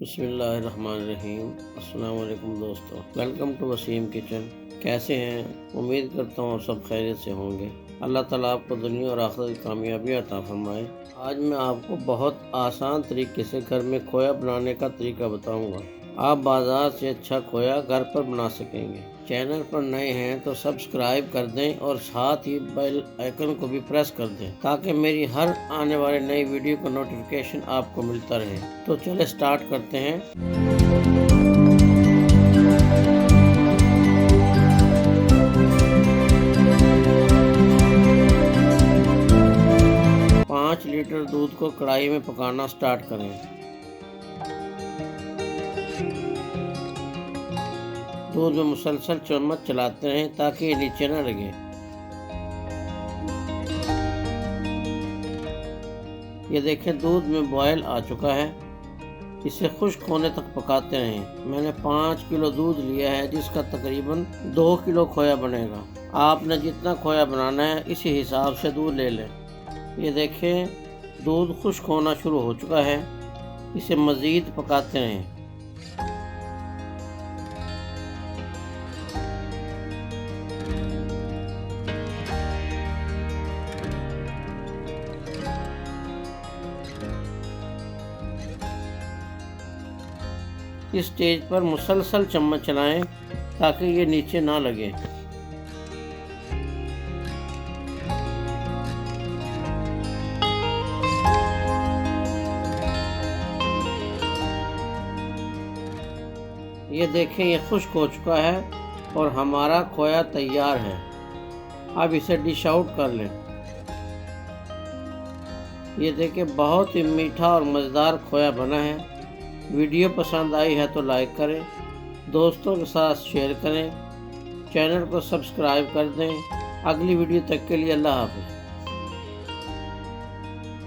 बिस्मिल्लाहिर्रहमानिर्रहीम। अस्सलाम वालेकुम दोस्तों, वेलकम टू वसीम किचन। कैसे हैं? उम्मीद करता हूँ सब खैरियत से होंगे। अल्लाह ताला आपको दुनिया और आखिरत की कामयाबी अता फरमाए। आज मैं आपको बहुत आसान तरीके से घर में खोया बनाने का तरीका बताऊंगा। आप बाजार से अच्छा खोया घर पर बना सकेंगे। चैनल पर नए हैं तो सब्सक्राइब कर दें और साथ ही बेल आइकन को भी प्रेस कर दें ताकि मेरी हर आने वाले नई वीडियो का नोटिफिकेशन आपको मिलता रहे। तो चले स्टार्ट करते हैं। 5 लीटर दूध को कढ़ाई में पकाना स्टार्ट करें। दूध में मुसलसल चम्मच चलाते रहें ताकि ये नीचे न लगे। ये देखें दूध में बॉयल आ चुका है। इसे खुश्क होने तक पकाते रहें। मैंने 5 किलो दूध लिया है जिसका तकरीबन 2 किलो खोया बनेगा। आपने जितना खोया बनाना है इसी हिसाब से दूध ले लें। ये देखें दूध खुश्क होना शुरू हो चुका है। इसे मज़ीद पकाते रहें। इस स्टेज पर मुसलसल चम्मच चलाएं ताकि ये नीचे ना लगे। ये देखें ये खुश्क हो चुका है और हमारा खोया तैयार है। अब इसे डिश आउट कर लें। ये देखें बहुत ही मीठा और मज़ेदार खोया बना है। वीडियो पसंद आई है तो लाइक करें, दोस्तों के साथ शेयर करें, चैनल को सब्सक्राइब कर दें। अगली वीडियो तक के लिए अल्लाह हाफ़िज़।